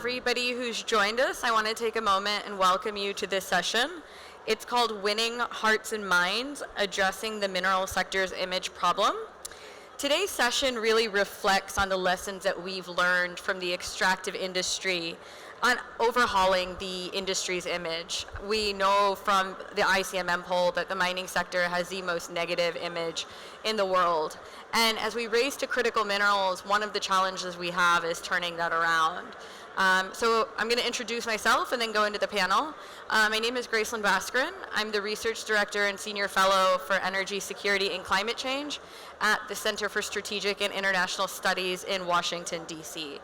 everybody who's joined us. I want to take a moment and welcome you to this session. It's called Winning Hearts and Minds, Addressing the Mineral Sector's Image Problem. Today's session really reflects on the lessons that we've learned from the extractive industry on overhauling the industry's image. We know from the ICMM poll that the mining sector has the most negative image in the world. And as we race to critical minerals, one of the challenges we have is turning that around. So I'm going to introduce myself and then go into the panel. My name is Gracelyn Baskren. I'm the Research Director and Senior Fellow for Energy Security and Climate Change at the Center for Strategic and International Studies in Washington, D.C.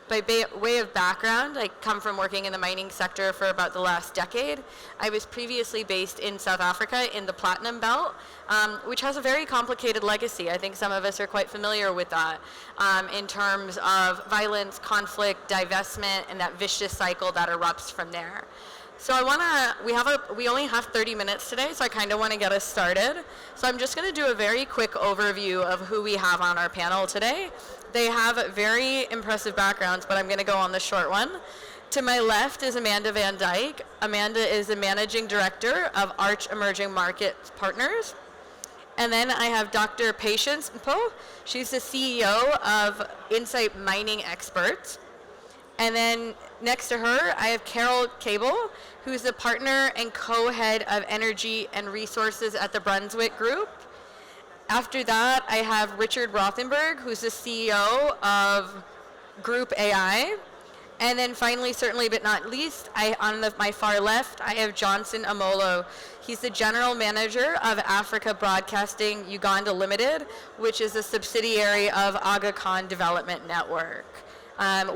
By way of background, I come from working in the mining sector for about the last decade. I was previously based in South Africa in the Platinum Belt, which has a very complicated legacy. I think some of us are quite familiar with that in terms of violence, conflict, divestment, and that vicious cycle that erupts from there. So we only have 30 minutes today, so I kind of want to get us started. So I'm just going to do a very quick overview of who we have on our panel today. They have very impressive backgrounds, but I'm going to go on the short one. To my left is Amanda Van Dyke. Amanda is the Managing Director of Arch Emerging Markets Partners. And then I have Dr. Patience Mpo. She's the CEO of Insight Mining Experts. And then next to her, I have Carol Cable, who's the partner and co-head of energy and resources at the Brunswick Group. After that, I have Richard Rothenberg, who's the CEO of Group AI. And then finally, certainly but not least, on my far left, I have Johnson Amolo. He's the General Manager of Africa Broadcasting Uganda Limited, which is a subsidiary of Aga Khan Development Network,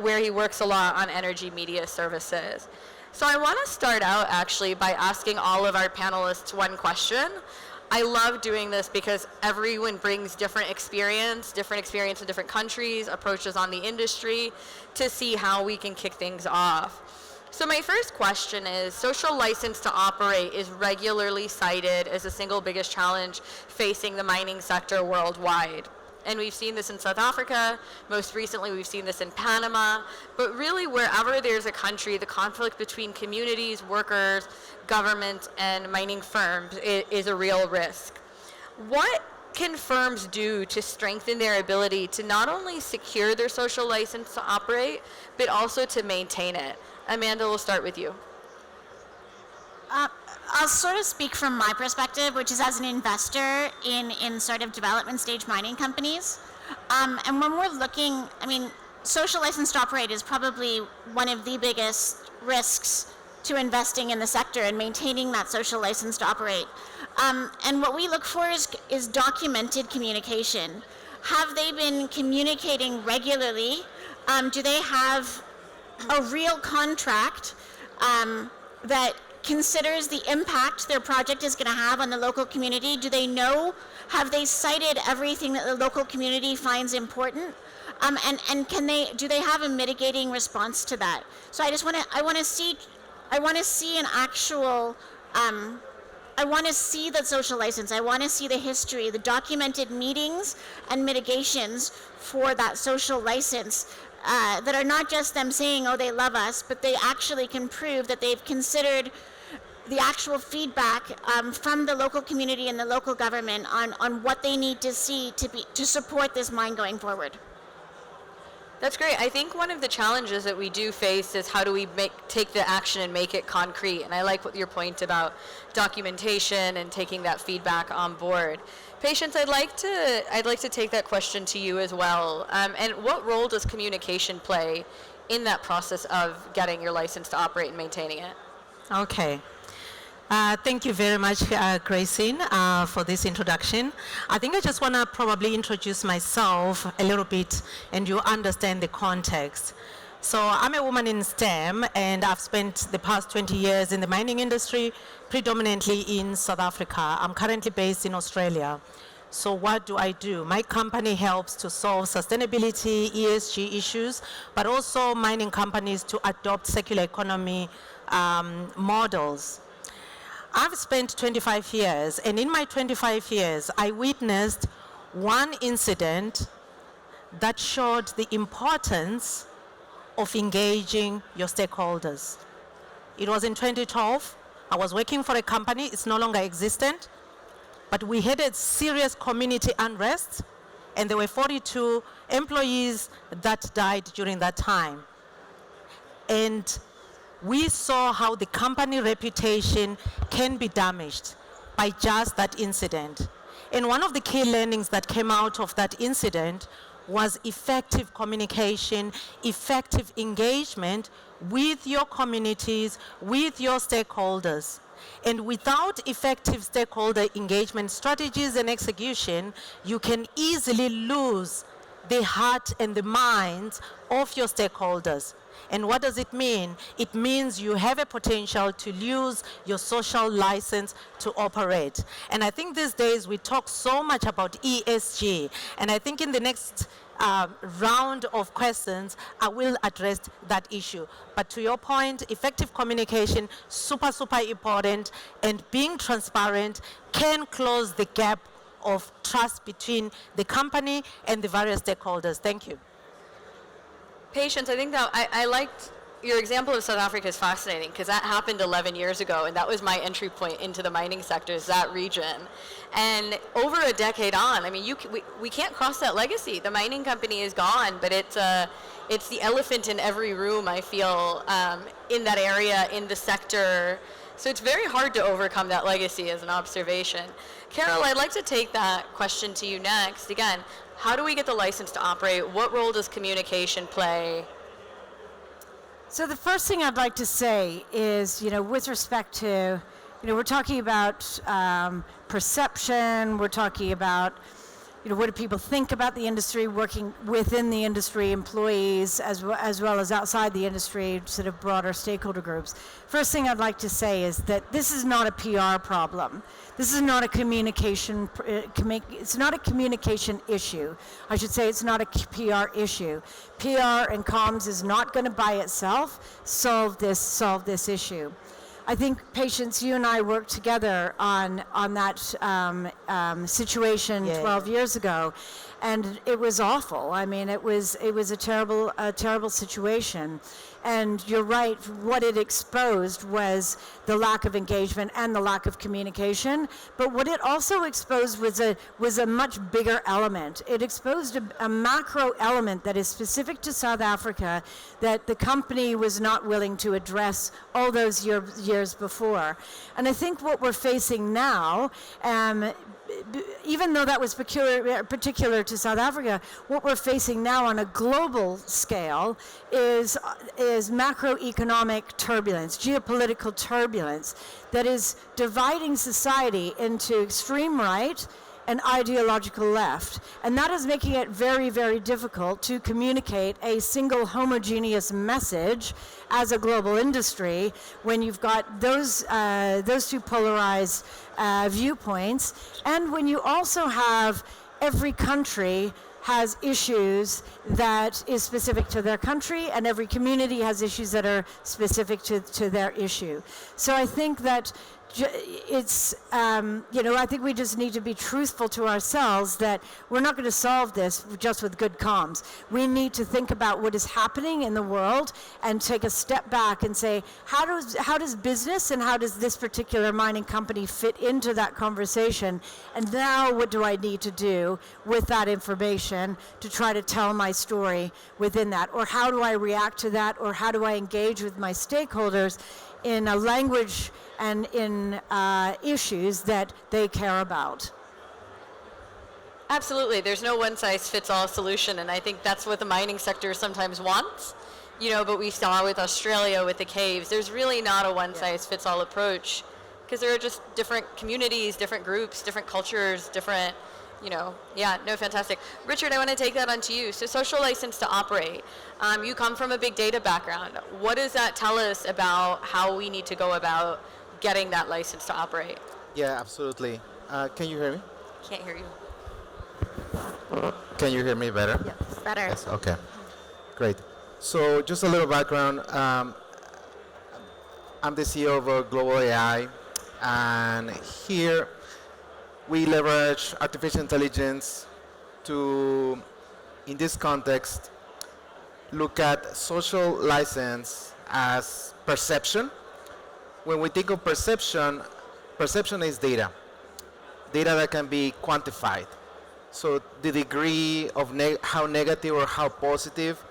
where he works a lot on energy media services. So I want to start out actually by asking all of our panelists one question. I love doing this because everyone brings different experience in different countries, approaches on the industry to see how we can kick things off. So my first question is, social license to operate is regularly cited as the single biggest challenge facing the mining sector worldwide. And we've seen this in South Africa. Most recently, we've seen this in Panama. But really, wherever there's a country, the conflict between communities, workers, government, and mining firms is a real risk. What can firms do to strengthen their ability to not only secure their social license to operate, but also to maintain it? Amanda, we'll start with you. I'll sort of speak from my perspective, which is as an investor in sort of development stage mining companies. And when we're looking, social license to operate is probably one of the biggest risks to investing in the sector and maintaining that social license to operate. And what we look for is documented communication. Have they been communicating regularly? Do they have a real contract that considers the impact their project is going to have on the local community? Do they know? Have they cited everything that the local community finds important? And do they have a mitigating response to that? So I want to see an actual. I want to see the social license. I want to see the history, the documented meetings and mitigations for that social license. That are not just them saying, oh, they love us, but they actually can prove that they've considered the actual feedback from the local community and the local government on what they need to see to support this mine going forward. That's great. I think one of the challenges that we do face is how do we take the action and make it concrete. And I like your point about documentation and taking that feedback on board. Patience, I'd like to take that question to you as well. And what role does communication play in that process of getting your license to operate and maintaining it? Okay. Thank you very much, Gracelyn, for this introduction. I think I just want to probably introduce myself a little bit and you understand the context. So I'm a woman in STEM and I've spent the past 20 years in the mining industry, predominantly in South Africa. I'm currently based in Australia. So what do? My company helps to solve sustainability, ESG issues, but also mining companies to adopt circular economy models. I've spent 25 years, and in my 25 years, I witnessed one incident that showed the importance of engaging your stakeholders. It was in 2012. I was working for a company, it's no longer existent, but we had a serious community unrest, and there were 42 employees that died during that time. And we saw how the company reputation can be damaged by just that incident. And one of the key learnings that came out of that incident was effective communication, effective engagement with your communities, with your stakeholders. And without effective stakeholder engagement strategies and execution, you can easily lose the heart and the minds of your stakeholders. And what does it mean? It means you have a potential to lose your social license to operate. And I think these days we talk so much about ESG, and I think in the next round of questions, I will address that issue. But to your point, effective communication, super, super important, and being transparent can close the gap of trust between the company and the various stakeholders. Thank you. Patience, I think that I liked your example of South Africa is fascinating because that happened 11 years ago, and that was my entry point into the mining sector, is that region. And over a decade on, I mean, we can't cross that legacy. The mining company is gone, but it's the elephant in every room, I feel, in that area, in the sector. So it's very hard to overcome that legacy as an observation. Carol, I'd like to take that question to you next. Again, how do we get the license to operate? What role does communication play? So the first thing I'd like to say is, with respect to, we're talking about perception, we're talking about, what do people think about the industry, working within the industry, employees, as well as outside the industry, sort of broader stakeholder groups. First thing I'd like to say is that this is not a PR problem. This is not a communication, it's not a communication issue. I should say it's not a PR issue. PR and comms is not going to by itself solve this issue. I think, Patience, you and I worked together on that situation 12 years ago, and it was awful. I mean, it was a terrible situation. And you're right, what it exposed was the lack of engagement and the lack of communication. But what it also exposed was a much bigger element. It exposed a macro element that is specific to South Africa that the company was not willing to address all those years before. And I think what we're facing now, even though that was particular to South Africa, what we're facing now on a global scale is macroeconomic turbulence, geopolitical turbulence that is dividing society into extreme right and ideological left. And that is making it very, very difficult to communicate a single homogeneous message as a global industry when you've got those two polarized viewpoints, and when you also have every country has issues that is specific to their country, and every community has issues that are specific to their issue. So I think that it's, I think we just need to be truthful to ourselves that we're not going to solve this just with good comms. We need to think about what is happening in the world and take a step back and say, how does business and how does this particular mining company fit into that conversation? And now what do I need to do with that information to try to tell my story within that? Or how do I react to that? Or how do I engage with my stakeholders in a language and in issues that they care about? Absolutely. There's no one-size-fits-all solution, and I think that's what the mining sector sometimes wants. But we saw with Australia, with the caves, there's really not a one-size-fits-all approach because there are just different communities, different groups, different cultures, different, fantastic. Richard, I want to take that onto you. So social license to operate. You come from a big data background. What does that tell us about how we need to go about getting that license to operate? Yeah, absolutely. Can you hear me? Can't hear you. Can you hear me better? Yes, better. Yes, okay. Great. So just a little background. I'm the CEO of Global AI, and here we leverage artificial intelligence to, in this context, look at social license as perception. When we think of perception, perception is data. Data that can be quantified. So the degree of how negative or how positive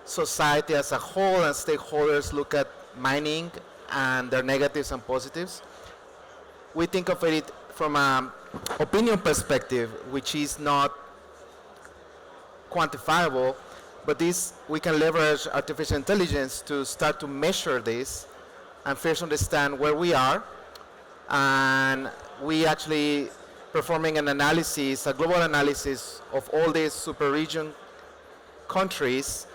society as a whole and stakeholders look at mining and their negatives and positives. We think of it from an opinion perspective, which is not quantifiable, but this, we can leverage artificial intelligence to start to measure this and first understand where we are. And we actually performing an analysis, a global analysis of all these super region countries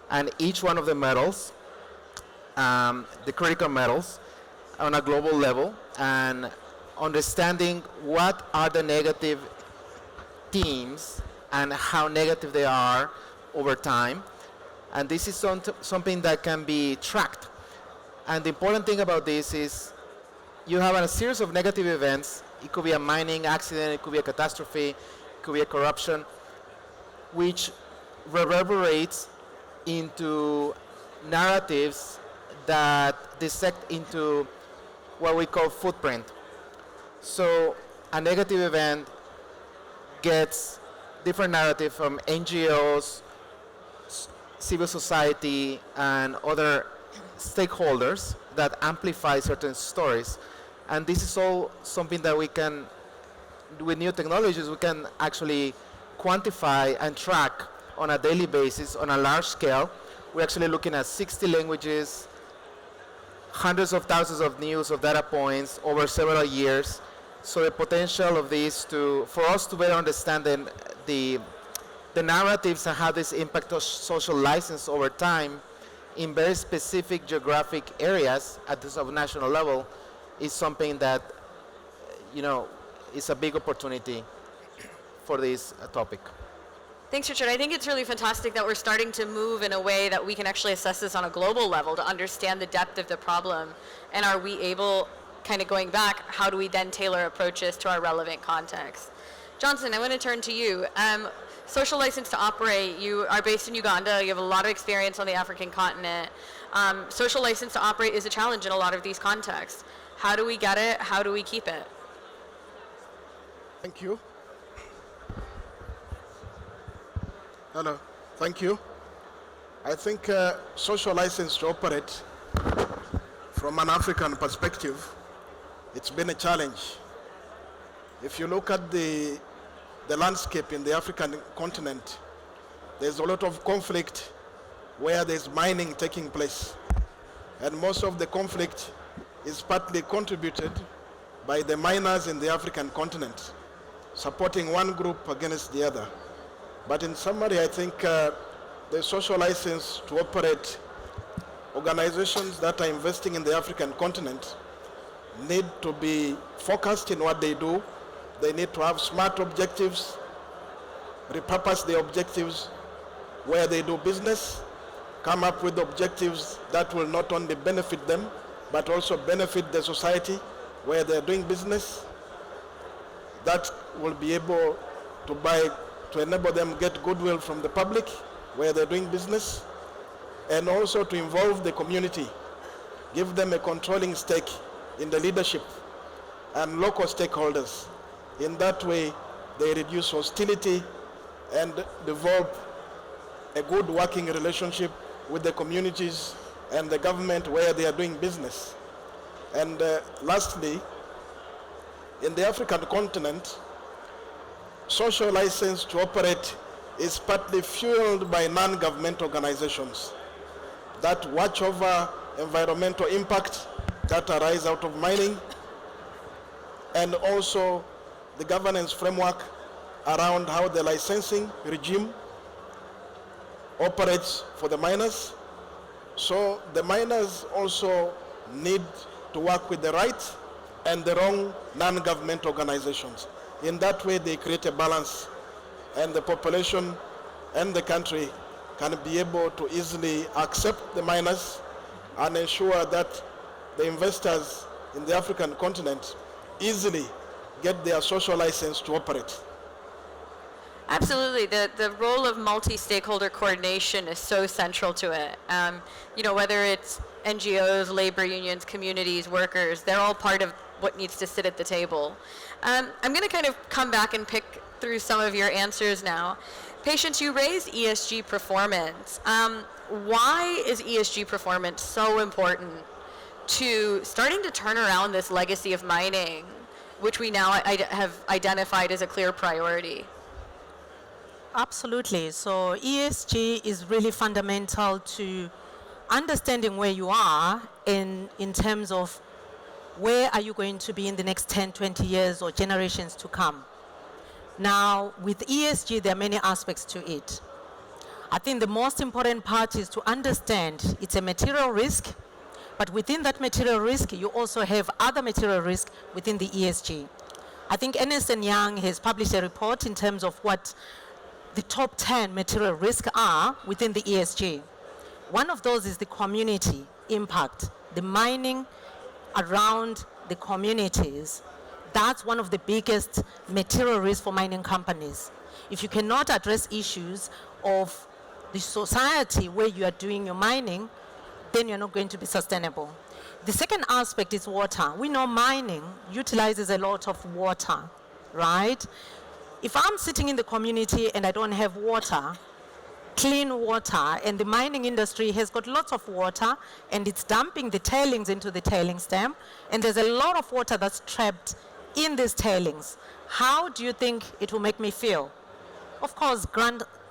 and each one of the metals, the critical metals on a global level, and understanding what are the negative themes and how negative they are over time. And this is something that can be tracked. And the important thing about this is you have a series of negative events. It could be a mining accident, it could be a catastrophe, it could be a corruption, which reverberates into narratives that dissect into what we call footprint. So a negative event gets different narrative from NGOs, civil society, and other stakeholders that amplify certain stories. And this is all something that we can, with new technologies, we can actually quantify and track on a daily basis on a large scale. We're actually looking at 60 languages, hundreds of thousands of news of data points over several years. So the potential of this for us to better understand the narratives and how this impacts social license over time in very specific geographic areas at the subnational level is something that, is a big opportunity for this topic. Thanks, Richard. I think it's really fantastic that we're starting to move in a way that we can actually assess this on a global level to understand the depth of the problem. And are we able, kind of going back, how do we then tailor approaches to our relevant context? Johnson, I want to turn to you. Social license to operate, you are based in Uganda, you have a lot of experience on the African continent. Social license to operate is a challenge in a lot of these contexts. How do we get it? How do we keep it? Thank you. Hello, thank you. I think social license to operate from an African perspective, it's been a challenge. If you look at the landscape in the African continent, there's a lot of conflict where there's mining taking place. And most of the conflict is partly contributed by the miners in the African continent, supporting one group against the other. But in summary, I think the social license to operate organizations that are investing in the African continent need to be focused in what they do. They need to have smart objectives, repurpose the objectives where they do business, come up with objectives that will not only benefit them, but also benefit the society where they're doing business. That will be able to enable them get goodwill from the public where they're doing business, and also to involve the community, give them a controlling stake in the leadership and local stakeholders. In that way, they reduce hostility and develop a good working relationship with the communities and the government where they are doing business. And lastly, in the African continent, social license to operate is partly fueled by non-government organizations that watch over environmental impact that arise out of mining, and also the governance framework around how the licensing regime operates for the miners. So the miners also need to work with the right and the wrong non-government organizations. In that way, they create a balance, and the population and the country can be able to easily accept the miners and ensure that the investors in the African continent easily get their social license to operate. Absolutely. The role of multi-stakeholder coordination is so central to it. Whether it's NGOs, labor unions, communities, workers, they're all part of what needs to sit at the table. I'm going to kind of come back and pick through some of your answers now. Patience, you raised ESG performance. Why is ESG performance so important to starting to turn around this legacy of mining, which we now have identified as a clear priority? Absolutely. So ESG is really fundamental to understanding where you are in terms of where are you going to be in the next 10, 20 years or generations to come. Now, with ESG, there are many aspects to it. I think the most important part is to understand it's a material risk, but within that material risk, you also have other material risk within the ESG. I think Ernst & Young has published a report in terms of what the top 10 material risks are within the ESG. One of those is the community impact, the mining around the communities. That's one of the biggest material risks for mining companies. If you cannot address issues of the society where you are doing your mining, then you're not going to be sustainable. The second aspect is water. We know mining utilizes a lot of water, right? If I'm sitting in the community and I don't have water, clean water, and the mining industry has got lots of water and it's dumping the tailings into the tailings dam, and there's a lot of water that's trapped in these tailings, how do you think it will make me feel? Of course,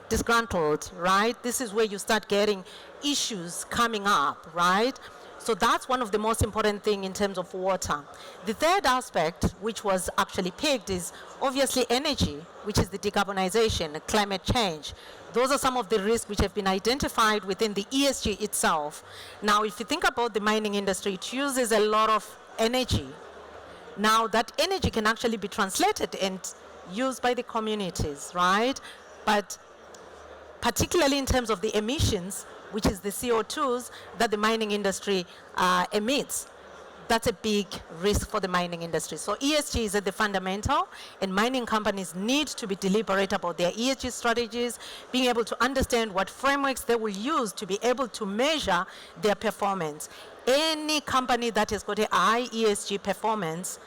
disgruntled, right? This is where you start getting issues coming up, right? So that's one of the most important things in terms of water. The third aspect, which was actually picked, is obviously energy, which is the decarbonization, climate change. Those are some of the risks which have been identified within the ESG itself. Now, if you think about the mining industry, it uses a lot of energy. Now, that energy can actually be translated and used by the communities, right? But particularly in terms of the emissions, which is the CO2s that the mining industry emits, that's a big risk for the mining industry. So ESG is at the fundamental, and mining companies need to be deliberate about their ESG strategies, being able to understand what frameworks they will use to be able to measure their performance. Any company that has got a high ESG performance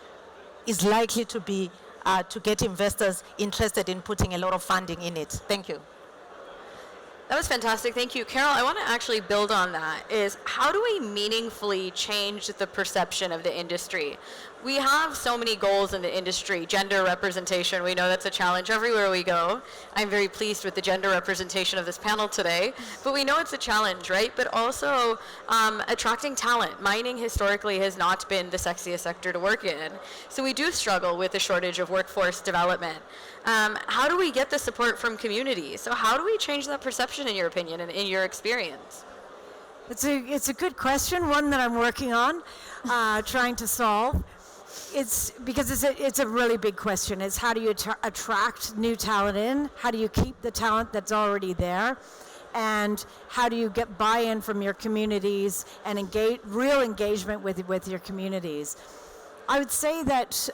is likely to be to get investors interested in putting a lot of funding in it. Thank you. That was fantastic. Thank you. Carol, I want to actually build on that. Is how do we meaningfully change the perception of the industry? We have so many goals in the industry. Gender representation, we know that's a challenge everywhere we go. I'm very pleased with the gender representation of this panel today, but we know it's a challenge, right? But also attracting talent. Mining historically has not been the sexiest sector to work in. So we do struggle with the shortage of workforce development. How do we get the support from communities? So how do we change that perception, in your opinion and in your experience? It's a good question, one that I'm working on, trying to solve. It's because it's a really big question. It's how do you attract new talent in? How do you keep the talent that's already there? And how do you get buy-in from your communities and real engagement with your communities? I would say that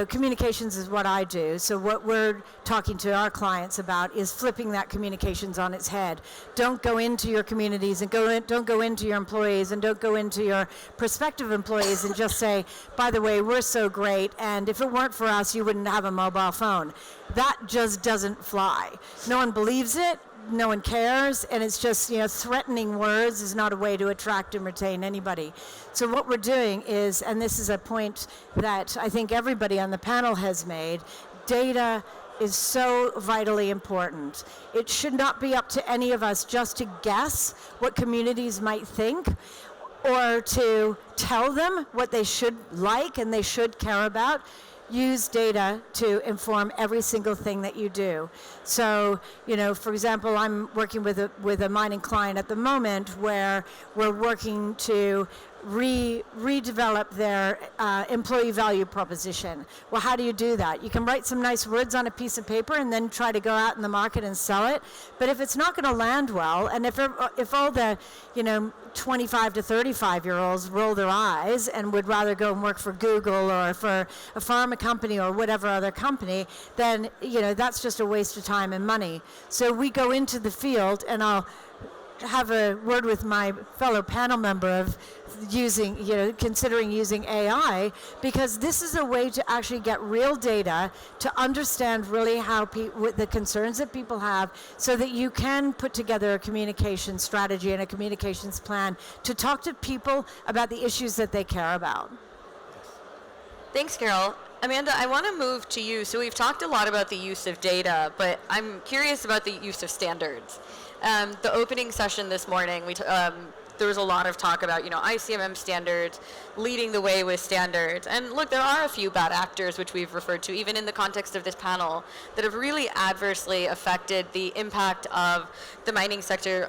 communications is what I do. So what we're talking to our clients about is flipping that communications on its head. Don't go into your communities and don't go into your employees and don't go into your prospective employees and just say, by the way, we're so great, and if it weren't for us, you wouldn't have a mobile phone. That just doesn't fly. No one believes it. No one cares, and it's just, threatening words is not a way to attract and retain anybody. So what we're doing is, and this is a point that I think everybody on the panel has made, data is so vitally important. It should not be up to any of us just to guess what communities might think or to tell them what they should like and they should care about. Use data to inform every single thing that you do. So, for example, I'm working with a mining client at the moment where we're working to redevelop their employee value proposition. Well, how do you do that? You can write some nice words on a piece of paper and then try to go out in the market and sell it. But if it's not going to land well, and if all the 25 to 35-year-olds roll their eyes and would rather go and work for Google or for a pharma company or whatever other company, then that's just a waste of time and money. So we go into the field, and I'll have a word with my fellow panel member of considering using AI, because this is a way to actually get real data to understand really how what the concerns that people have, so that you can put together a communication strategy and a communications plan to talk to people about the issues that they care about. Thanks, Carol. Amanda, I want to move to you. So we've talked a lot about the use of data, but I'm curious about the use of standards. The opening session this morning, there was a lot of talk about, ICMM standards, leading the way with standards. And look, there are a few bad actors, which we've referred to, even in the context of this panel, that have really adversely affected the impact of the mining sector.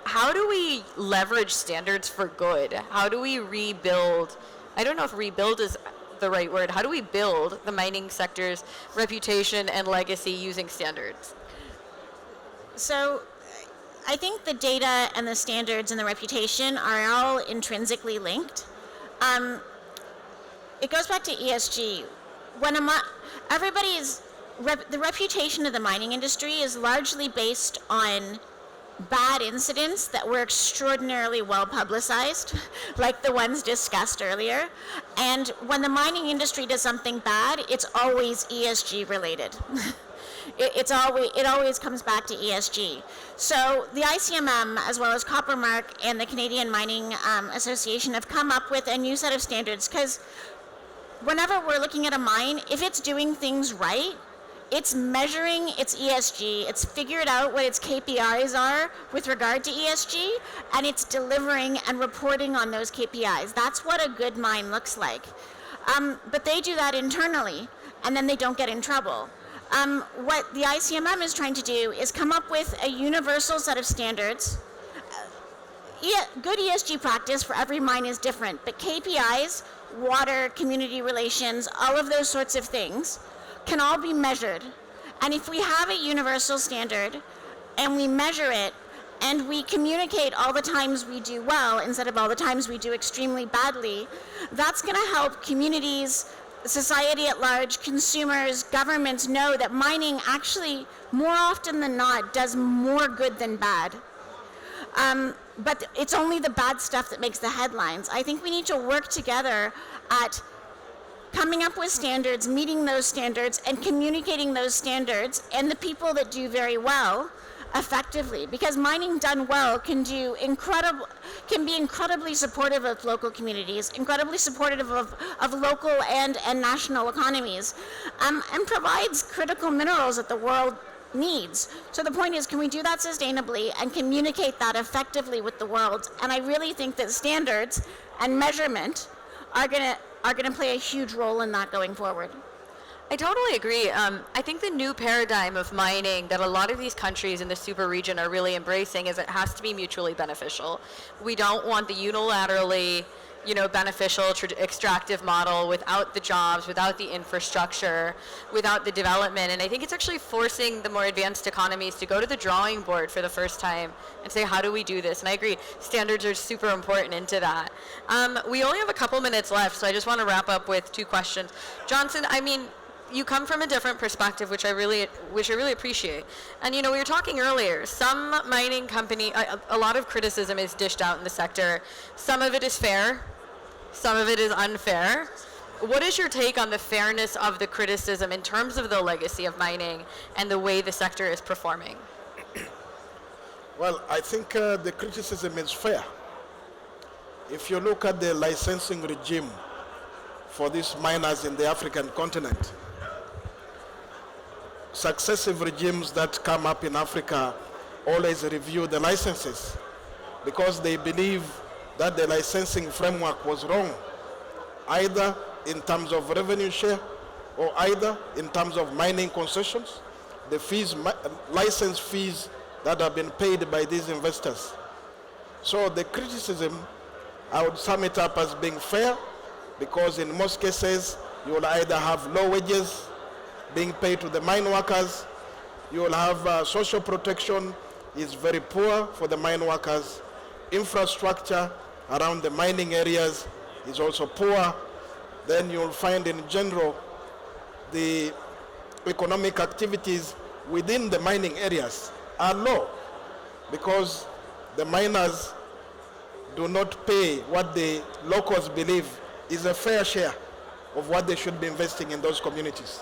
How do we leverage standards for good? How do we rebuild? I don't know if rebuild is the right word. How do we build the mining sector's reputation and legacy using standards? So I think the data and the standards and the reputation are all intrinsically linked. It goes back to ESG. When the reputation of the mining industry is largely based on bad incidents that were extraordinarily well publicized, like the ones discussed earlier. And when the mining industry does something bad, it's always ESG related. It always comes back to ESG. So the ICMM, as well as Coppermark and the Canadian Mining Association, have come up with a new set of standards, because whenever we're looking at a mine, if it's doing things right, it's measuring its ESG, it's figured out what its KPIs are with regard to ESG, and it's delivering and reporting on those KPIs. That's what a good mine looks like. But they do that internally, and then they don't get in trouble. What the ICMM is trying to do is come up with a universal set of standards. Good ESG practice for every mine is different, but KPIs, water, community relations, all of those sorts of things can all be measured. And if we have a universal standard and we measure it and we communicate all the times we do well instead of all the times we do extremely badly, that's going to help communities, society at large, consumers, governments know that mining actually, more often than not, does more good than bad. But it's only the bad stuff that makes the headlines. I think we need to work together at coming up with standards, meeting those standards, and communicating those standards, and the people that do very well effectively, because mining done well can be incredibly supportive of local communities, incredibly supportive of local and national economies, and provides critical minerals that the world needs. So the point is, can we do that sustainably and communicate that effectively with the world? And I really think that standards and measurement are going to play a huge role in that going forward. I totally agree. I think the new paradigm of mining that a lot of these countries in the super region are really embracing is it has to be mutually beneficial. We don't want the unilaterally, beneficial extractive model without the jobs, without the infrastructure, without the development. And I think it's actually forcing the more advanced economies to go to the drawing board for the first time and say, how do we do this? And I agree, standards are super important into that. We only have a couple minutes left, so I just want to wrap up with two questions. Johnson, you come from a different perspective, which I really appreciate. And we were talking earlier, some mining company, a lot of criticism is dished out in the sector. Some of it is fair, some of it is unfair. What is your take on the fairness of the criticism in terms of the legacy of mining and the way the sector is performing? Well, I think the criticism is fair. If you look at the licensing regime for these miners in the African continent, successive regimes that come up in Africa always review the licenses because they believe that the licensing framework was wrong, either in terms of revenue share or either in terms of mining concessions, the fees, license fees that have been paid by these investors. So the criticism I would sum it up as being fair, because in most cases, you will either have low wages being paid to the mine workers, you will have social protection is very poor for the mine workers, infrastructure around the mining areas is also poor. Then you'll find in general the economic activities within the mining areas are low, because the miners do not pay what the locals believe is a fair share of what they should be investing in those communities.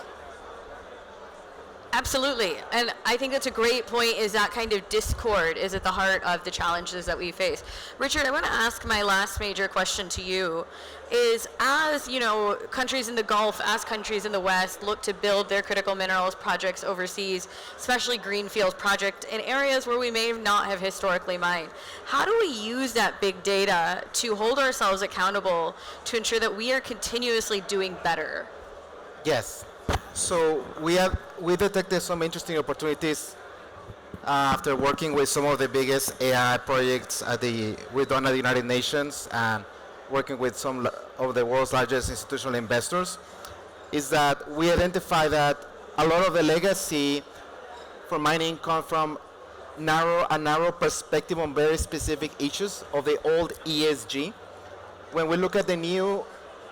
Absolutely. And I think that's a great point, is that kind of discord is at the heart of the challenges that we face. Richard, I want to ask my last major question to you is, as countries in the Gulf, as countries in the West look to build their critical minerals projects overseas, especially greenfield projects in areas where we may not have historically mined, how do we use that big data to hold ourselves accountable to ensure that we are continuously doing better? Yes. So we detected some interesting opportunities after working with some of the biggest AI projects we've done at the United Nations and working with some of the world's largest institutional investors, is that we identify that a lot of the legacy for mining come from a narrow perspective on very specific issues of the old ESG. When we look at the new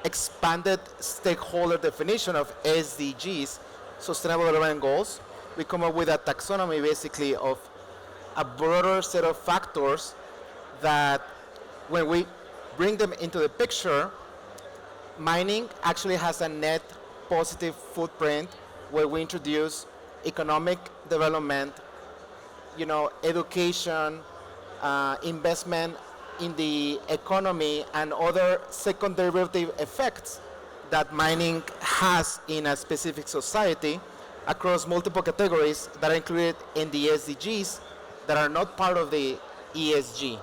expanded stakeholder definition of SDGs, Sustainable Development Goals, we come up with a taxonomy basically of a broader set of factors that when we bring them into the picture, mining actually has a net positive footprint where we introduce economic development, education, investment in the economy, and other second derivative effects that mining has in a specific society across multiple categories that are included in the SDGs that are not part of the ESG.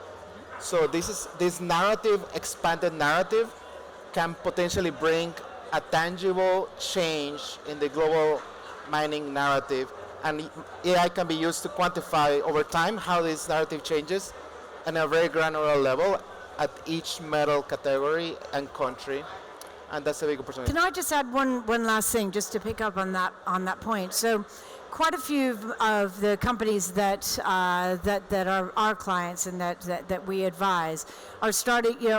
So this narrative, expanded narrative, can potentially bring a tangible change in the global mining narrative, and AI can be used to quantify over time how this narrative changes on a very granular level at each metal category and country, and that's a big opportunity. Can I just add one last thing, just to pick up on that point? So, quite a few of the companies that are our clients and that we advise are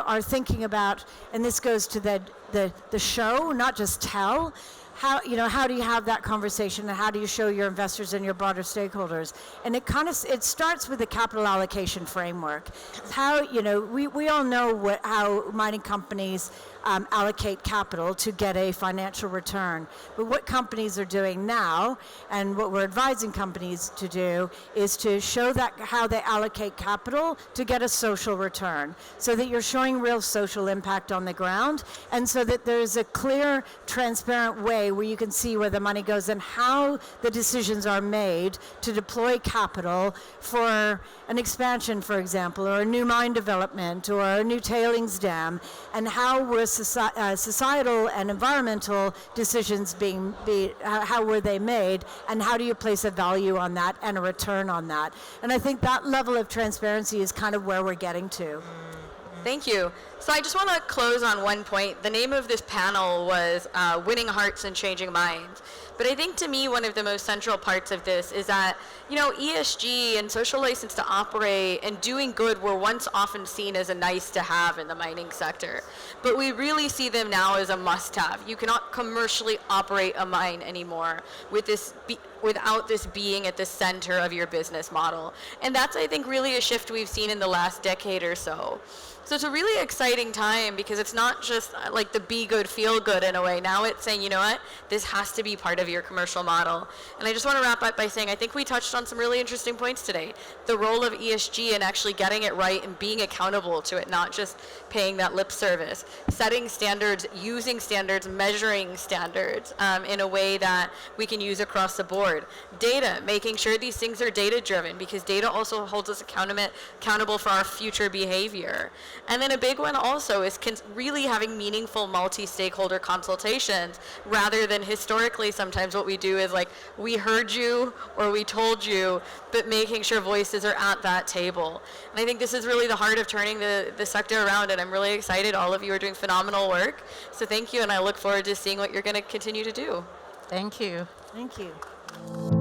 are thinking about, and this goes to the show, not just tell. How do you have that conversation, and how do you show your investors and your broader stakeholders? And it starts with the capital allocation framework. How we all know how mining companies allocate capital to get a financial return. But what companies are doing now, and what we're advising companies to do, is to show that how they allocate capital to get a social return, so that you're showing real social impact on the ground, and so that there's a clear, transparent way where you can see where the money goes and how the decisions are made to deploy capital for an expansion, for example, or a new mine development, or a new tailings dam, and how were societal and environmental decisions how were they made, and how do you place a value on that and a return on that? And I think that level of transparency is kind of where we're getting to. Thank you. So I just want to close on one point. The name of this panel was Winning Hearts and Changing Minds. But I think to me one of the most central parts of this is that, ESG and social license to operate and doing good were once often seen as a nice to have in the mining sector. But we really see them now as a must have. You cannot commercially operate a mine anymore without this being at the center of your business model. And that's, I think, really a shift we've seen in the last decade or so. So it's a really exciting time, because it's not just like the be good, feel good in a way. Now it's saying, you know what, this has to be part of your commercial model. And I just want to wrap up by saying I think we touched on some really interesting points today. The role of ESG and actually getting it right and being accountable to it, not just paying that lip service. Setting standards, using standards, measuring standards in a way that we can use across the board. board. Data, making sure these things are data-driven, because data also holds us accountable for our future behavior. And then a big one also is really having meaningful multi-stakeholder consultations, rather than historically sometimes what we do is like, we heard you or we told you, but making sure voices are at that table. And I think this is really the heart of turning the sector around, and I'm really excited. All of you are doing phenomenal work. So thank you, and I look forward to seeing what you're going to continue to do. Thank you. Thank you.